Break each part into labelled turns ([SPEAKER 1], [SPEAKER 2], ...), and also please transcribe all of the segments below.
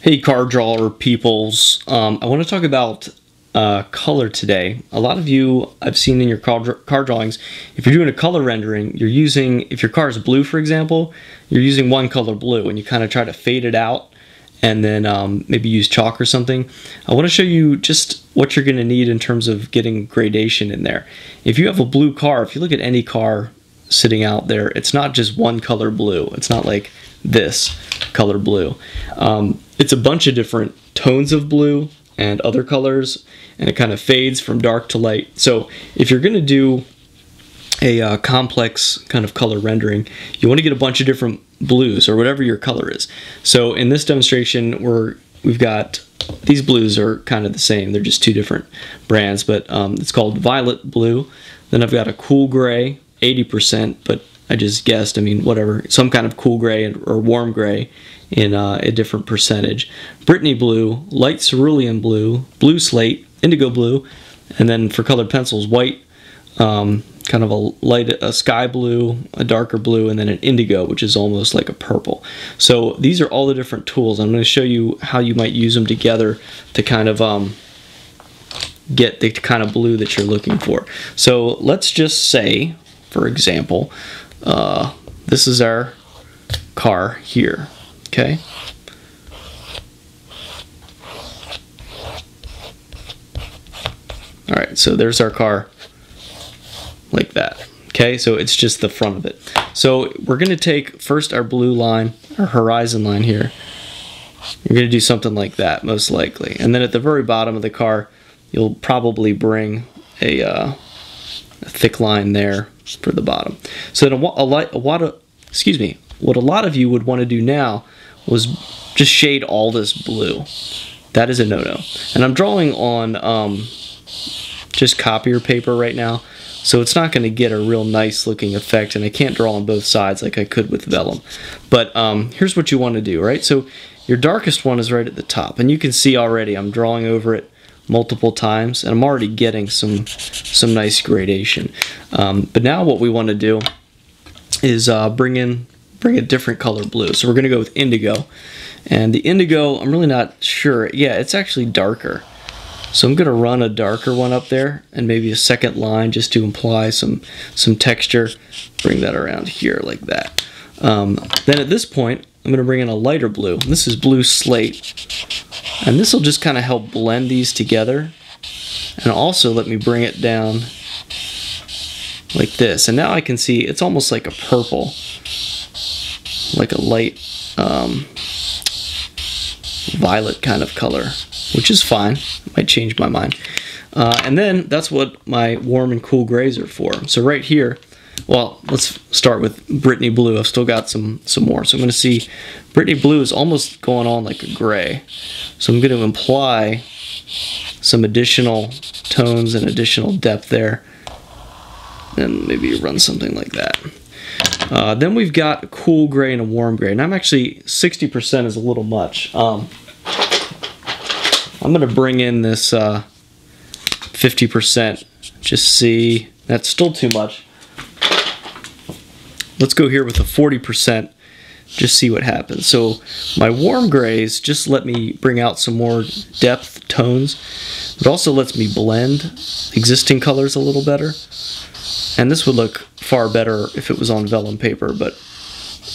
[SPEAKER 1] Hey, card drawer peoples. I want to talk about color today. A lot of you I've seen in your card drawings, if you're doing a color rendering, you're using, if your car is blue, for example, you're using one color blue and you kind of try to fade it out and then maybe use chalk or something. I want to show you just what you're going to need in terms of getting gradation in there. If you have a blue car, if you look at any car sitting out there, it's not just one color blue. It's not like this color blue. It's a bunch of different tones of blue and other colors, and it kind of fades from dark to light. So if you're going to do a complex kind of color rendering, you want to get a bunch of different blues or whatever your color is. So in this demonstration, we've got these blues are kind of the same. They're just two different brands, but it's called violet blue. Then I've got a cool gray, 80%, but I just guessed, I mean, whatever, some kind of cool gray or warm gray in a different percentage. Brittany blue, light cerulean blue, blue slate, indigo blue, and then for colored pencils, white, kind of a sky blue, a darker blue, and then an indigo, which is almost like a purple. So these are all the different tools. I'm going to show you how you might use them together to kind of get the kind of blue that you're looking for. So let's just say, for example, this is our car here, okay? All right, so there's our car like that, okay? So it's just the front of it. So we're gonna take first our blue line, our horizon line here. You're gonna do something like that, most likely. And then at the very bottom of the car, you'll probably bring a thick line there for the bottom. So then what a lot of you would want to do now was just shade all this blue. That is a no-no. And I'm drawing on just copier paper right now, so it's not going to get a real nice looking effect, and I can't draw on both sides like I could with vellum. But here's what you want to do, right? So your darkest one is right at the top, and you can see already I'm drawing over it multiple times, and I'm already getting some nice gradation. But now what we want to do is bring a different color blue. So we're going to go with indigo, and the indigo, I'm really not sure. Yeah, it's actually darker. So I'm going to run a darker one up there, and maybe a second line just to imply some texture. Bring that around here like that. Then at this point, I'm going to bring in a lighter blue. This is blue slate. And this will just kind of help blend these together. And also let me bring it down like this. And now I can see it's almost like a purple. Like a light violet kind of color, which is fine. Might change my mind. And then that's what my warm and cool grays are for. So right here, well, let's start with Brittany blue. I've still got some more. So I'm going to see Brittany blue is almost going on like a gray. So I'm going to imply some additional tones and additional depth there. And maybe run something like that. Then we've got a cool gray and a warm gray. And I'm actually, 60% is a little much. I'm going to bring in this 50%. Just see, that's still too much. Let's go here with a 40%, just see what happens. So my warm grays just let me bring out some more depth tones. It also lets me blend existing colors a little better. And this would look far better if it was on vellum paper, but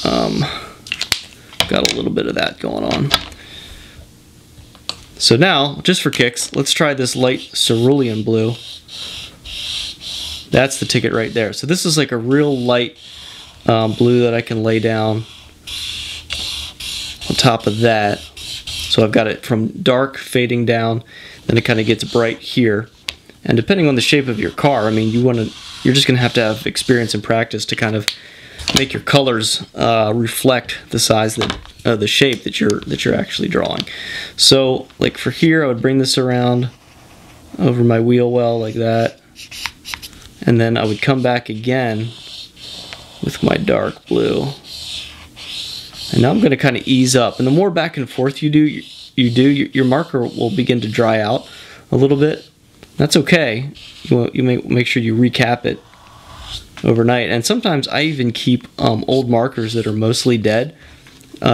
[SPEAKER 1] got a little bit of that going on. So now, just for kicks, let's try this light cerulean blue. That's the ticket right there. So this is like a real light blue that I can lay down on top of that. So I've got it from dark fading down, then it kind of gets bright here. And depending on the shape of your car, I mean, you're just going to have experience and practice to kind of make your colors reflect the size the shape that you're actually drawing. So like for here, I would bring this around over my wheel well like that, and then I would come back again with my dark blue. And now I'm going to kind of ease up. And the more back and forth you do, your marker will begin to dry out a little bit. That's okay. You may make sure you recap it overnight. And sometimes I even keep old markers that are mostly dead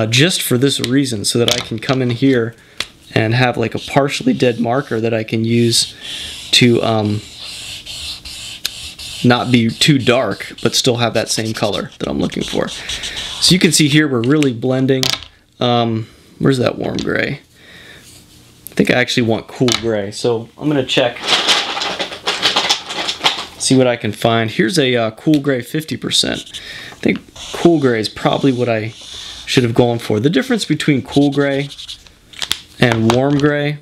[SPEAKER 1] just for this reason, so that I can come in here and have like a partially dead marker that I can use to not be too dark, but still have that same color that I'm looking for. So you can see here we're really blending. Where's that warm gray? I think I actually want cool gray, so I'm gonna check, see what I can find. Here's a cool gray 50%. I think cool gray is probably what I should have gone for. The difference between cool gray and warm gray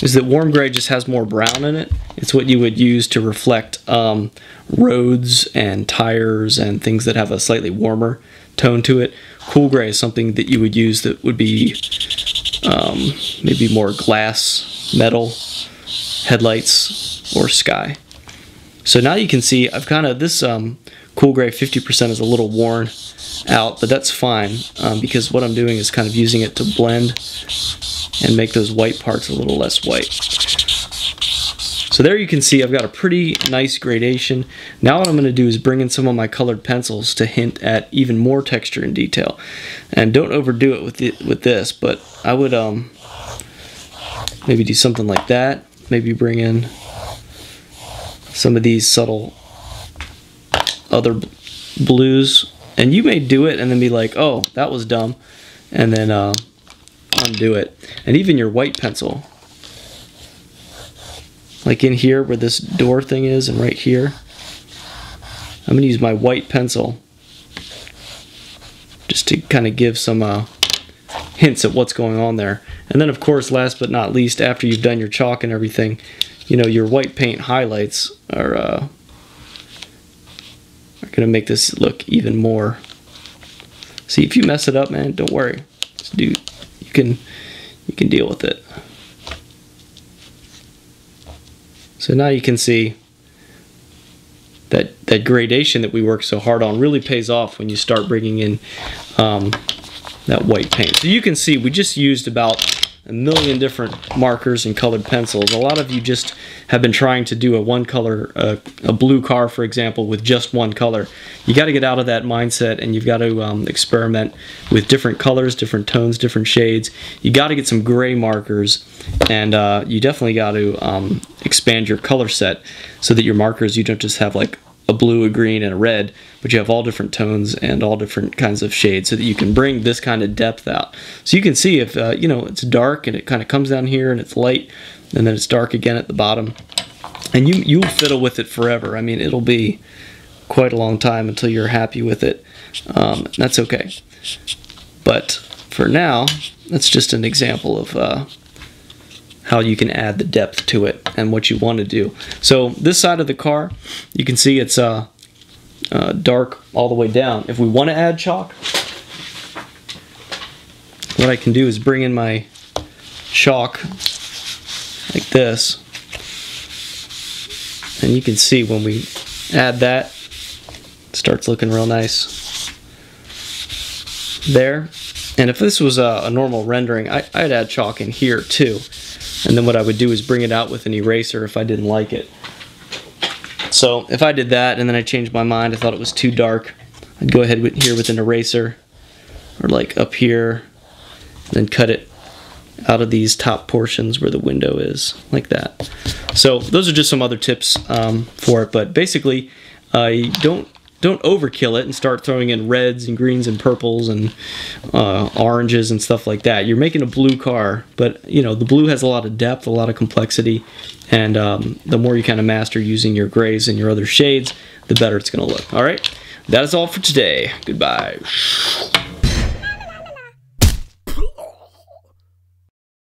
[SPEAKER 1] is that warm gray just has more brown in it. It's what you would use to reflect roads and tires and things that have a slightly warmer tone to it. Cool gray is something that you would use that would be maybe more glass, metal, headlights, or sky. So now you can see I've kind of, this cool gray 50% is a little worn out, but that's fine because what I'm doing is kind of using it to blend and make those white parts a little less white. So there you can see I've got a pretty nice gradation. Now what I'm going to do is bring in some of my colored pencils to hint at even more texture and detail. And don't overdo it with this, but I would maybe do something like that. Maybe bring in some of these subtle other blues. And you may do it and then be like, oh, that was dumb, and then undo it. And even your white pencil, like in here where this door thing is and right here, I'm going to use my white pencil just to kind of give some hints at what's going on there. And then of course, last but not least, after you've done your chalk and everything, you know, your white paint highlights are going to make this look even more. See, if you mess it up, man, don't worry. Just you can deal with it. So now you can see that gradation that we worked so hard on really pays off when you start bringing in that white paint. So you can see we just used about a million different markers and colored pencils. A lot of you just have been trying to do a one color, a blue car, for example, with just one color. You got to get out of that mindset, and you've got to experiment with different colors, different tones, different shades. You got to get some gray markers, and you definitely got to expand your color set so that your markers, you don't just have like a blue, a green, and a red, but you have all different tones and all different kinds of shades so that you can bring this kind of depth out. So you can see if you know, it's dark and it kind of comes down here and it's light, and then it's dark again at the bottom, and you'll fiddle with it forever. I mean, it'll be quite a long time until you're happy with it. That's okay. But for now, that's just an example of how you can add the depth to it and what you want to do. So this side of the car, you can see it's dark all the way down. If we want to add chalk, what I can do is bring in my chalk like this, and you can see when we add that, it starts looking real nice there. And if this was a normal rendering, I'd add chalk in here too. And then what I would do is bring it out with an eraser if I didn't like it. So if I did that and then I changed my mind, I thought it was too dark, I'd go ahead here with an eraser, or like up here, and then cut it out of these top portions where the window is, like that. So those are just some other tips for it, but basically you don't overkill it and start throwing in reds and greens and purples and oranges and stuff like that. You're making a blue car, but you know, the blue has a lot of depth, a lot of complexity, and the more you kind of master using your grays and your other shades, the better it's going to look. All right, that is all for today. Goodbye.